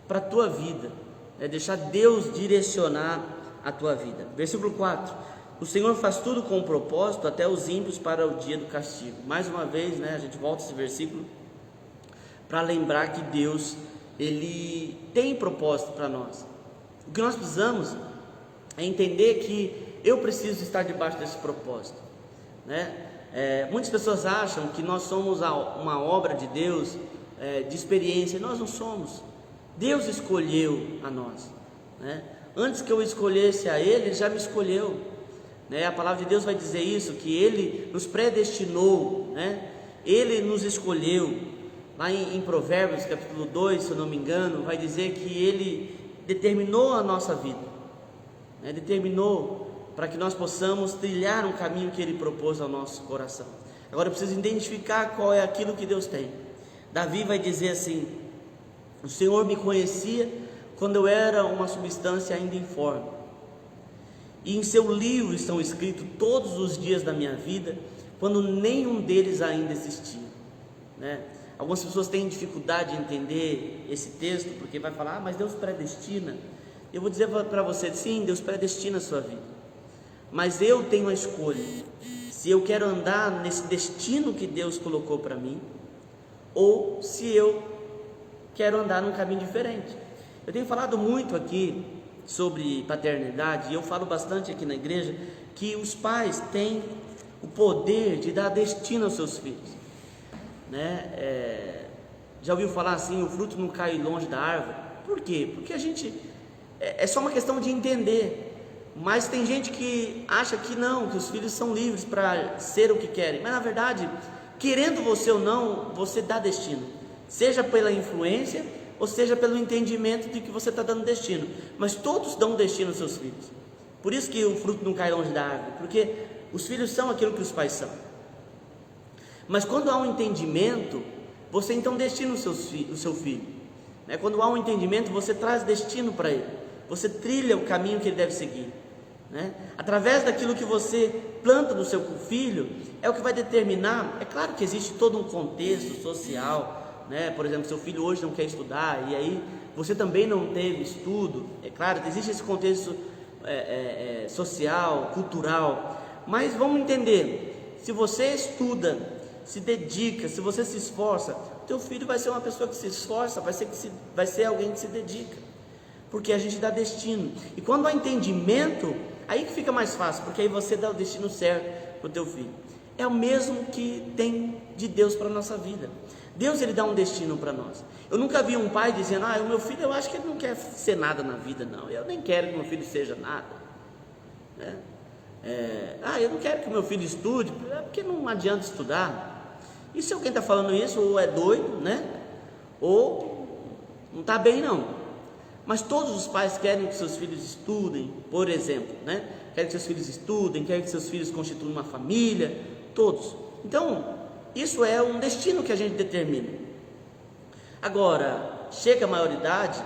para a tua vida, é deixar Deus direcionar a tua vida. Versículo 4: o Senhor faz tudo com um propósito, até os ímpios para o dia do castigo. Mais uma vez, né, a gente volta esse versículo para lembrar que Deus, Ele tem propósito para nós. O que nós precisamos é entender que eu preciso estar debaixo desse propósito, né? Muitas pessoas acham que nós somos uma obra de Deus, de experiência. Nós não somos. Deus escolheu a nós, né? Antes que eu escolhesse a Ele, Ele já me escolheu, né? A palavra de Deus vai dizer isso, que Ele nos predestinou, né? Ele nos escolheu. Lá em Provérbios capítulo 2, se eu não me engano, vai dizer que Ele determinou a nossa vida, né? Determinou para que nós possamos trilhar um caminho que Ele propôs ao nosso coração. Agora eu preciso identificar qual é aquilo que Deus tem. Davi vai dizer assim: o Senhor me conhecia quando eu era uma substância ainda informe, e em seu livro estão escritos todos os dias da minha vida, quando nenhum deles ainda existia, né? Algumas pessoas têm dificuldade de entender esse texto, porque vai falar: mas Deus predestina. Eu vou dizer para você: sim, Deus predestina a sua vida, mas eu tenho a escolha, se eu quero andar nesse destino que Deus colocou para mim, ou se eu quero andar num caminho diferente. Eu tenho falado muito aqui sobre paternidade, e eu falo bastante aqui na igreja, que os pais têm o poder de dar destino aos seus filhos, né? Já ouviu falar assim: o fruto não cai longe da árvore? Por quê? Porque a gente, é só uma questão de entender. Mas tem gente que acha que não, que os filhos são livres para ser o que querem. Mas na verdade, querendo você ou não, você dá destino, seja pela influência ou seja pelo entendimento de que você está dando destino. Mas todos dão destino aos seus filhos. Por isso que o fruto não cai longe da árvore, porque os filhos são aquilo que os pais são. Mas quando há um entendimento, você então destina o seu filho, né? Quando há um entendimento, você traz destino para ele, você trilha o caminho que ele deve seguir, né? Através daquilo que você planta no seu filho, é o que vai determinar. É claro que existe todo um contexto social, né? Por exemplo, seu filho hoje não quer estudar, e aí você também não teve estudo. É claro que existe esse contexto social, cultural. Mas vamos entender: se você estuda, se dedica, se você se esforça, teu filho vai ser uma pessoa que se esforça, vai ser alguém que se dedica, porque a gente dá destino. E quando há entendimento, aí que fica mais fácil, porque aí você dá o destino certo para o teu filho. É o mesmo que tem de Deus para a nossa vida. Deus, Ele dá um destino para nós. Eu nunca vi um pai dizendo: o meu filho, eu acho que ele não quer ser nada na vida, não, eu nem quero que meu filho seja nada, né? Eu não quero que meu filho estude, porque não adianta estudar. E se alguém está falando isso, ou é doido, né? Ou não está bem, não. Mas todos os pais querem que seus filhos estudem, por exemplo, né? Querem que seus filhos estudem, querem que seus filhos constituam uma família, todos. Então, isso é um destino que a gente determina. Agora, chega a maioridade,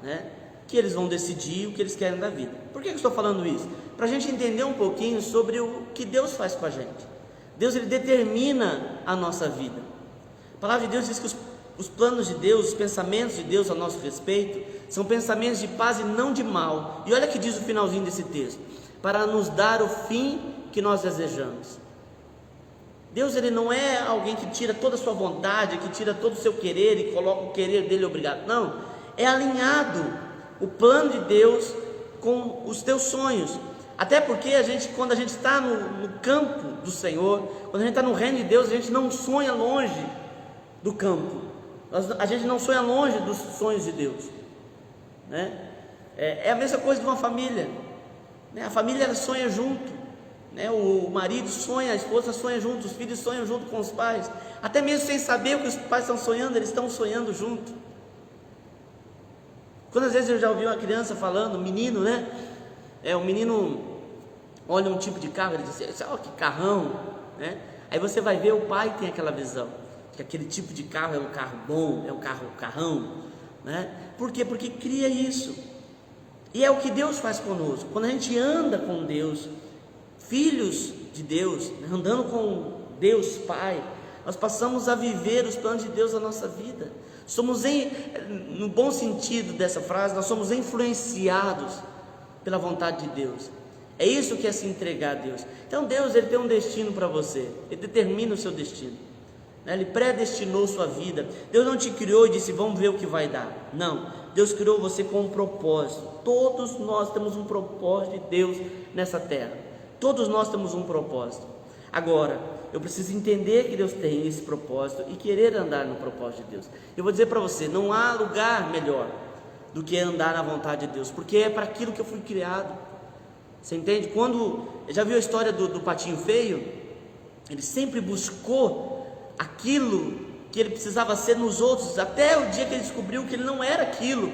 né, que eles vão decidir o que eles querem da vida. Por que eu estou falando isso? Para a gente entender um pouquinho sobre o que Deus faz com a gente. Deus, Ele determina a nossa vida. A palavra de Deus diz que os planos de Deus, os pensamentos de Deus a nosso respeito, são pensamentos de paz e não de mal. E olha que diz o finalzinho desse texto: para nos dar o fim que nós desejamos. Deus, ele não é alguém que tira toda a sua vontade, que tira todo o seu querer e coloca o querer dele obrigado. Não, é alinhado o plano de Deus com os teus sonhos. Até porque quando a gente está no campo do Senhor, quando a gente está no reino de Deus, a gente não sonha longe do campo, a gente não sonha longe dos sonhos de Deus, né? É a mesma coisa de uma família, né? A família, ela sonha junto, né? O marido sonha, a esposa sonha junto, os filhos sonham junto com os pais, até mesmo sem saber o que os pais estão sonhando, eles estão sonhando junto. Quantas vezes eu já ouvi uma criança falando, um menino, né? Um menino olha um tipo de carro, ele diz assim, ó, que carrão, né? Aí você vai ver, o pai tem aquela visão, que aquele tipo de carro é um carro bom, é um carrão, né? Por quê? Porque cria isso. E é o que Deus faz conosco. Quando a gente anda com Deus, filhos de Deus, andando com Deus Pai, nós passamos a viver os planos de Deus na nossa vida. No bom sentido dessa frase, nós somos influenciados pela vontade de Deus. É isso que é se entregar a Deus. Então Deus, ele tem um destino para você, ele determina o seu destino, né? Ele predestinou sua vida. Deus não te criou e disse, vamos ver o que vai dar. Não, Deus criou você com um propósito. Todos nós temos um propósito de Deus nessa terra. Todos nós temos um propósito. Agora, eu preciso entender que Deus tem esse propósito e querer andar no propósito de Deus. Eu vou dizer para você, não há lugar melhor do que andar na vontade de Deus, porque é para aquilo que eu fui criado. Você entende? Já viu a história do patinho feio? Ele sempre buscou aquilo que ele precisava ser nos outros, até o dia que ele descobriu que ele não era aquilo.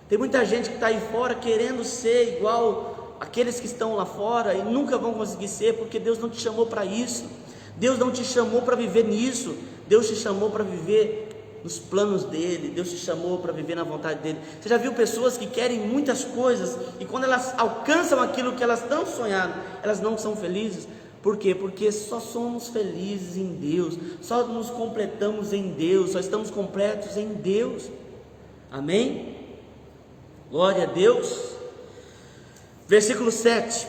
Tem muita gente que está aí fora querendo ser igual aqueles que estão lá fora e nunca vão conseguir ser, porque Deus não te chamou para isso. Deus não te chamou para viver nisso. Deus te chamou para viver nos planos dele. Deus te chamou para viver na vontade dele. Você já viu pessoas que querem muitas coisas e quando elas alcançam aquilo que elas tanto sonharam, elas não são felizes? Por quê? Porque só somos felizes em Deus, só nos completamos em Deus, só estamos completos em Deus. Amém? Glória a Deus. Versículo 7.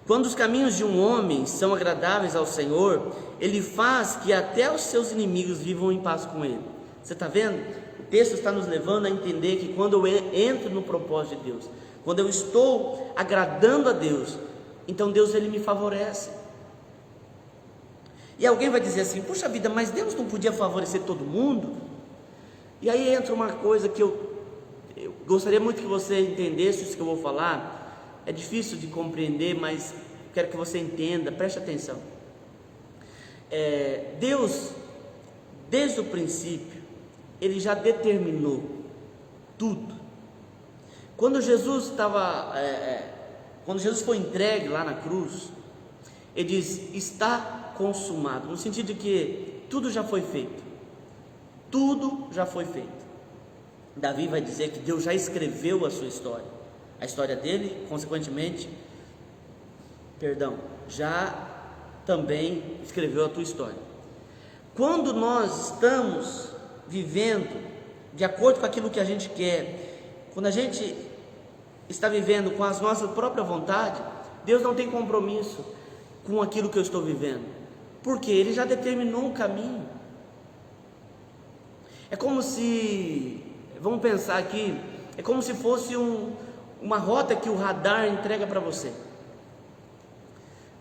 Quando os caminhos de um homem são agradáveis ao Senhor, Ele faz que até os seus inimigos vivam em paz com Ele. Você está vendo? O texto está nos levando a entender que quando eu entro no propósito de Deus, quando eu estou agradando a Deus, então Deus, Ele me favorece. E alguém vai dizer assim, puxa vida, mas Deus não podia favorecer todo mundo? E aí entra uma coisa que eu gostaria muito que você entendesse isso que eu vou falar. É difícil de compreender, mas quero que você entenda, preste atenção. Deus, desde o princípio, Ele já determinou tudo. Quando Jesus foi entregue lá na cruz, Ele diz, está consumado, no sentido de que tudo já foi feito. Tudo já foi feito. Davi vai dizer que Deus já escreveu a sua história. A história dele, consequentemente, já também escreveu a tua história. Quando nós estamos vivendo de acordo com aquilo que a gente quer, quando a gente está vivendo com as nossas próprias vontades, Deus não tem compromisso com aquilo que eu estou vivendo, porque Ele já determinou um caminho. É como se, vamos pensar aqui, é como se fosse uma rota que o radar entrega para você,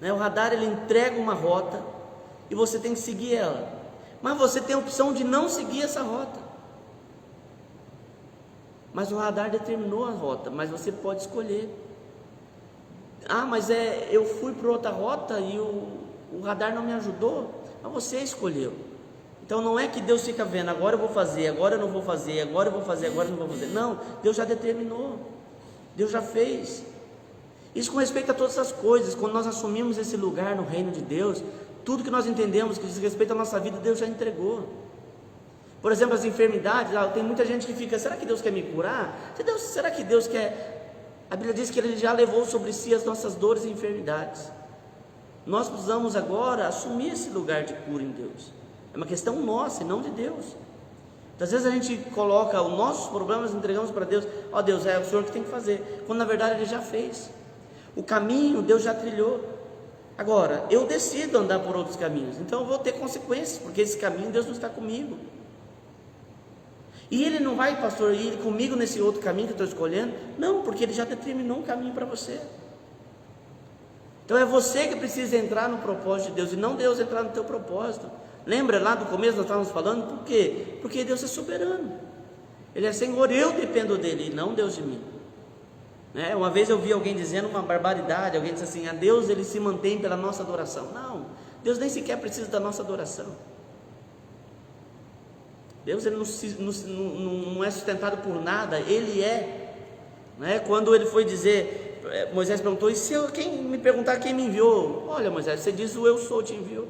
né? O radar, ele entrega uma rota e você tem que seguir ela, mas você tem a opção de não seguir essa rota, mas o radar determinou a rota, mas você pode escolher. Mas eu fui para outra rota e o radar não me ajudou, mas você escolheu. Então não é que Deus fica vendo, agora eu vou fazer, agora eu não vou fazer, agora eu vou fazer, agora eu não vou fazer. Não, Deus já determinou, Deus já fez. Isso com respeito a todas as coisas. Quando nós assumimos esse lugar no reino de Deus, tudo que nós entendemos que diz respeito à nossa vida, Deus já entregou. Por exemplo, as enfermidades, tem muita gente que fica, será que Deus quer me curar? Será que Deus quer? A Bíblia diz que Ele já levou sobre si as nossas dores e enfermidades. Nós precisamos agora assumir esse lugar de cura em Deus. É uma questão nossa e não de Deus. Às vezes a gente coloca os nossos problemas, entregamos para Deus. Deus, é o Senhor que tem que fazer, quando na verdade Ele já fez. O caminho Deus já trilhou. Agora, eu decido andar por outros caminhos, então eu vou ter consequências, porque esse caminho Deus não está comigo. E Ele não vai, pastor, ir comigo nesse outro caminho que eu estou escolhendo? Não, porque Ele já determinou um caminho para você. Então é você que precisa entrar no propósito de Deus, e não Deus entrar no teu propósito. Lembra lá do começo nós estávamos falando? Por quê? Porque Deus é soberano. Ele é Senhor, eu dependo dEle, e não Deus de mim. Uma vez eu vi alguém dizendo uma barbaridade. Alguém disse assim: a Deus Ele se mantém pela nossa adoração. Não, Deus nem sequer precisa da nossa adoração. Deus Ele não é sustentado por nada. Ele é, Quando Ele foi dizer, Moisés perguntou: e se quem me perguntar quem me enviou? Olha, Moisés, você diz o eu sou te enviou.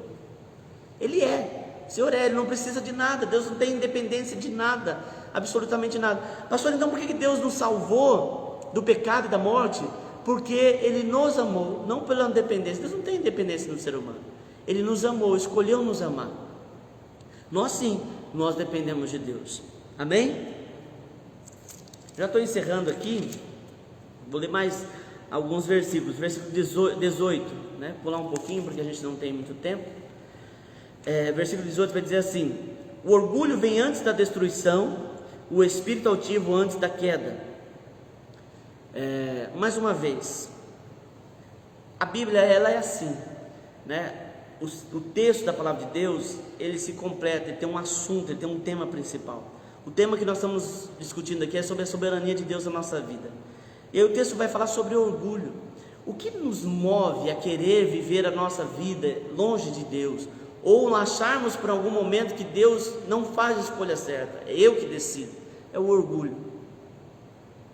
Ele é, o Senhor é, Ele não precisa de nada. Deus não tem independência de nada, absolutamente nada. Pastor, então por que Deus nos salvou do pecado e da morte? Porque Ele nos amou, não pela independência. Deus não tem independência no ser humano. Ele nos amou, escolheu nos amar. Nós sim, nós dependemos de Deus. Amém? Já estou encerrando aqui. Vou ler mais alguns versículos. Versículo 18, pular um pouquinho porque a gente não tem muito tempo. Versículo 18 vai dizer assim: o orgulho vem antes da destruição, o espírito altivo antes da queda. Mais uma vez, a Bíblia ela é assim, o texto da palavra de Deus, ele se completa, ele tem um assunto, ele tem um tema principal. O tema que nós estamos discutindo aqui é sobre a soberania de Deus na nossa vida. E aí o texto vai falar sobre orgulho. O que nos move a querer viver a nossa vida longe de Deus, ou acharmos por algum momento que Deus não faz a escolha certa, é eu que decido? É o orgulho.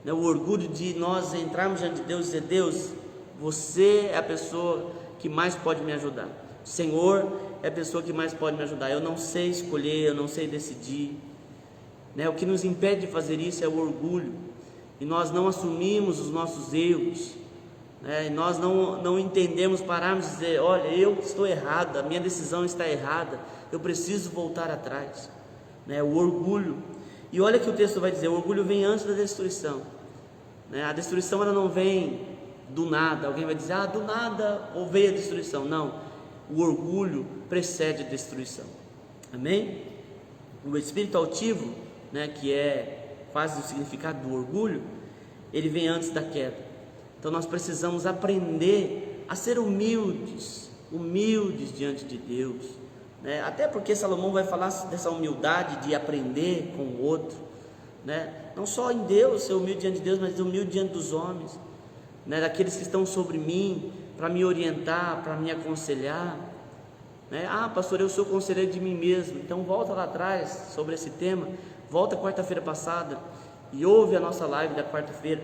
O orgulho de nós entrarmos diante de Deus e dizer: Deus, você é a pessoa que mais pode me ajudar. O Senhor é a pessoa que mais pode me ajudar. Eu não sei escolher, eu não sei decidir. O que nos impede de fazer isso é o orgulho. E nós não assumimos os nossos erros. E nós não entendemos, pararmos e dizer: olha, eu estou errado, a minha decisão está errada, eu preciso voltar atrás. O orgulho. E olha que o texto vai dizer: o orgulho vem antes da destruição. A destruição ela não vem do nada. Alguém vai dizer: do nada ou veio a destruição. Não, o orgulho precede a destruição. Amém? O espírito altivo, que é quase o significado do orgulho, ele vem antes da queda. Então nós precisamos aprender a ser humildes diante de Deus. Até porque Salomão vai falar dessa humildade de aprender com o outro, não só em Deus, ser humilde diante de Deus, mas humilde diante dos homens, daqueles que estão sobre mim, para me orientar, para me aconselhar. Pastor, eu sou conselheiro de mim mesmo. Então volta lá atrás sobre esse tema, volta quarta-feira passada e ouve a nossa live da quarta-feira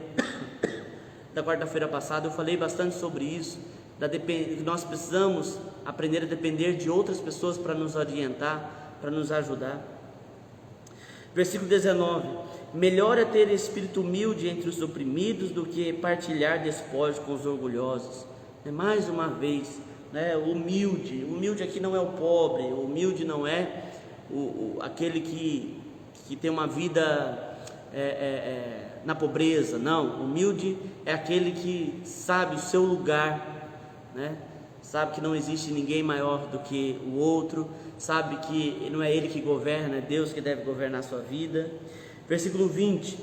passada. Eu falei bastante sobre isso, que nós precisamos aprender a depender de outras pessoas para nos orientar, para nos ajudar. Versículo 19: melhor é ter espírito humilde entre os oprimidos do que partilhar despojos com os orgulhosos. Mais uma vez, humilde aqui não é o pobre, o humilde não é aquele que tem uma vida na pobreza. Não, humilde é aquele que sabe o seu lugar, sabe que não existe ninguém maior do que o outro, sabe que não é ele que governa, é Deus que deve governar a sua vida. Versículo 20: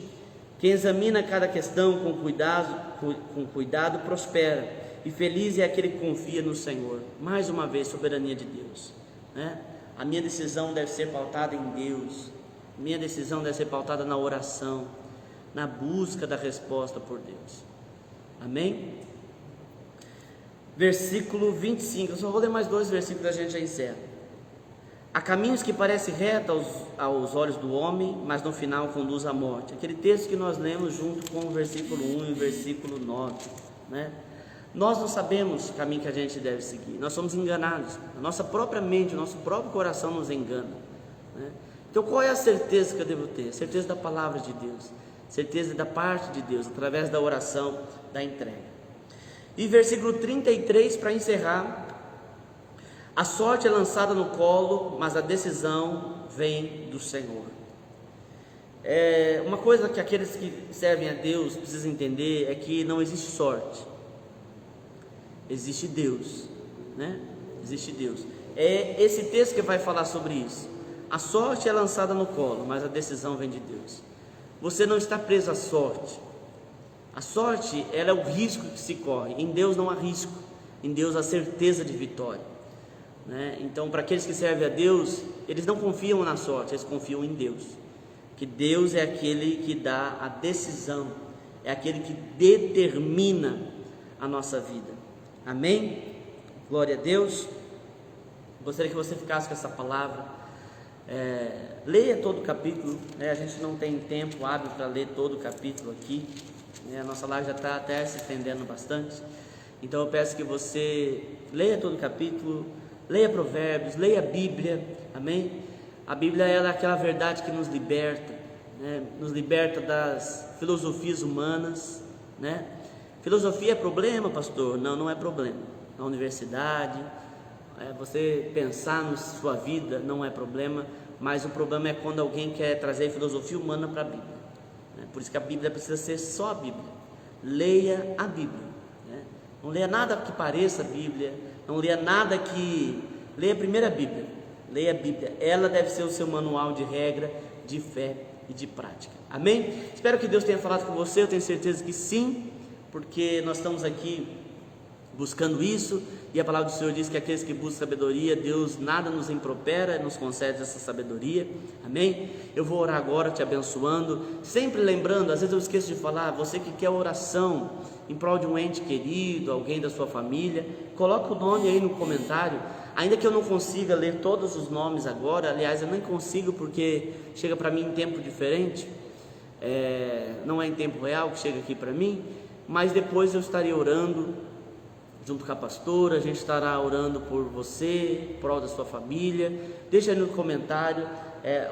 quem examina cada questão com cuidado prospera, e feliz é aquele que confia no Senhor. Mais uma vez, soberania de Deus. A minha decisão deve ser pautada em Deus, minha decisão deve ser pautada na oração, na busca da resposta por Deus. Amém? Versículo 25, eu só vou ler mais 2 versículos e a gente já encerra. Há caminhos que parecem retos aos olhos do homem, mas no final conduz à morte. Aquele texto que nós lemos junto com o versículo 1 e o versículo 9, Nós não sabemos o caminho que a gente deve seguir, nós somos enganados, a nossa própria mente, o nosso próprio coração nos engana, Então qual é a certeza que eu devo ter? Certeza da palavra de Deus, certeza da parte de Deus, através da oração, da entrega. E versículo 33, para encerrar: a sorte é lançada no colo, mas a decisão vem do Senhor. Uma coisa que aqueles que servem a Deus precisam entender é que não existe sorte, existe Deus. né? Existe Deus. É esse texto que vai falar sobre isso. A sorte é lançada no colo, mas a decisão vem de Deus. Você não está preso à sorte. A sorte, ela é o risco que se corre. Em Deus não há risco. Em Deus há certeza de vitória, né? Então, para aqueles que servem a Deus, eles não confiam na sorte, eles confiam em Deus. Que Deus é aquele que dá a decisão, é aquele que determina a nossa vida. Amém? Glória a Deus. Gostaria que você ficasse com essa palavra. Leia todo o capítulo, né? A gente não tem tempo hábil para ler todo o capítulo aqui, né? A nossa live já está até se estendendo bastante. Então eu peço que você leia todo o capítulo, leia Provérbios, leia a Bíblia, amém? A Bíblia, ela é aquela verdade que nos liberta, né? Nos liberta das filosofias humanas, né? Filosofia é problema, pastor? Não, não é problema. Na universidade, você pensar na sua vida não é problema, mas o problema é quando alguém quer trazer filosofia humana para a Bíblia, né? Por isso que a Bíblia precisa ser só a Bíblia. Leia a Bíblia. Não leia nada que pareça a Bíblia, não leia nada que... Leia a primeira Bíblia, leia a Bíblia, ela deve ser o seu manual de regra, de fé e de prática, amém? Espero que Deus tenha falado com você, eu tenho certeza que sim, porque nós estamos aqui buscando isso, e a palavra do Senhor diz que aqueles que buscam sabedoria, Deus nada nos impropera, nos concede essa sabedoria, amém? Eu vou orar agora te abençoando, sempre lembrando, às vezes eu esqueço de falar, você que quer oração em prol de um ente querido, alguém da sua família, coloca o nome aí no comentário, ainda que eu não consiga ler todos os nomes agora, aliás eu nem consigo porque chega para mim em tempo diferente, não é em tempo real que chega aqui para mim, mas depois eu estarei orando junto com a pastora, a gente estará orando por você, por prol da sua família. Deixa aí no comentário,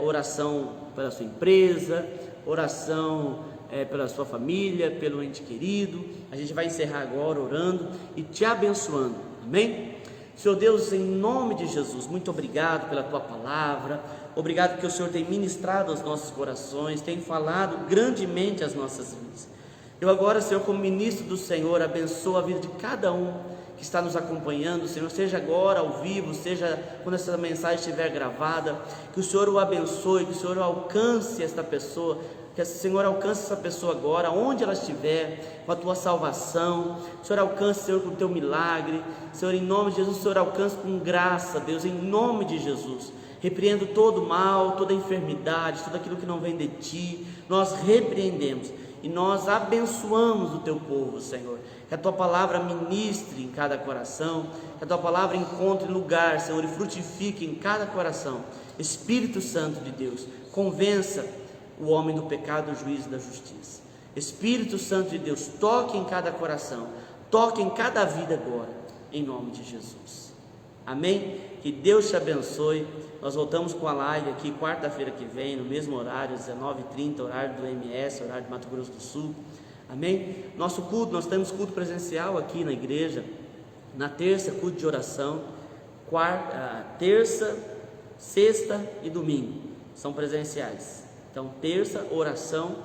oração pela sua empresa, oração pela sua família, pelo ente querido. A gente vai encerrar agora orando e te abençoando, amém? Senhor Deus, em nome de Jesus, muito obrigado pela tua palavra, obrigado porque o Senhor tem ministrado aos nossos corações, tem falado grandemente às nossas vidas. Eu agora, Senhor, como ministro do Senhor, abençoo a vida de cada um que está nos acompanhando, Senhor, seja agora ao vivo, seja quando essa mensagem estiver gravada, que o Senhor o abençoe, que o Senhor alcance esta pessoa, que o Senhor alcance essa pessoa agora, onde ela estiver, com a tua salvação, o Senhor alcance, Senhor, com o teu milagre, Senhor, em nome de Jesus, o Senhor alcance com graça, Deus, em nome de Jesus. Repreendo todo o mal, toda a enfermidade, tudo aquilo que não vem de ti, nós repreendemos. E nós abençoamos o teu povo, Senhor, que a tua palavra ministre em cada coração, que a tua palavra encontre lugar, Senhor, e frutifique em cada coração. Espírito Santo de Deus, convença o homem do pecado, do juízo e da justiça. Espírito Santo de Deus, toque em cada coração, toque em cada vida agora, em nome de Jesus, amém? Que Deus te abençoe. Nós voltamos com a live aqui quarta-feira que vem, no mesmo horário, 19h30, horário do MS, horário de Mato Grosso do Sul, amém? Nosso culto, nós temos culto presencial aqui na igreja, na terça, culto de oração, terça, sexta e domingo, são presenciais. Então, terça, oração,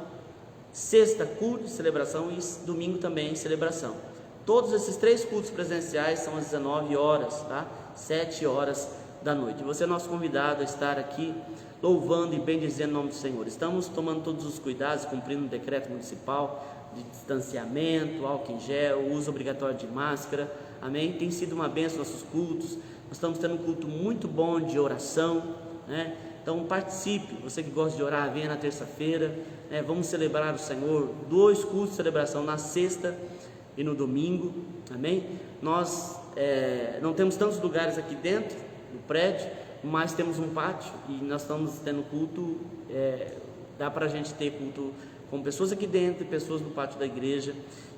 sexta, culto de celebração e domingo também celebração. Todos esses 3 cultos presenciais são às 19 horas, tá? 7 horas da noite. Você é nosso convidado a estar aqui louvando e bendizendo o nome do Senhor. Estamos tomando todos os cuidados, cumprindo o decreto municipal de distanciamento, álcool em gel, uso obrigatório de máscara, amém? Tem sido uma bênção nossos cultos. Nós estamos tendo um culto muito bom de oração, né? Então participe, você que gosta de orar, venha na terça-feira, né? Vamos celebrar o Senhor, 2 cultos de celebração na sexta e no domingo, amém? Nós não temos tantos lugares aqui dentro no prédio, mas temos um pátio e nós estamos tendo culto, dá para a gente ter culto com pessoas aqui dentro e pessoas no pátio da igreja,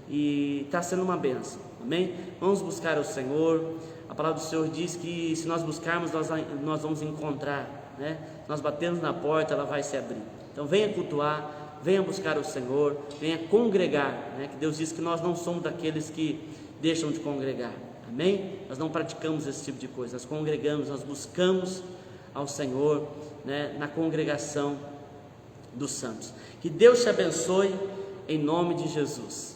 e está sendo uma bênção, amém? Vamos buscar o Senhor. A palavra do Senhor diz que se nós buscarmos, nós vamos encontrar, né? Se nós batermos na porta, ela vai se abrir. Então venha cultuar, venha buscar o Senhor, venha congregar, né? Que Deus diz que nós não somos daqueles que deixam de congregar, amém? Nós não praticamos esse tipo de coisa, nós congregamos, nós buscamos ao Senhor, né? Na congregação dos santos. Que Deus te abençoe em nome de Jesus.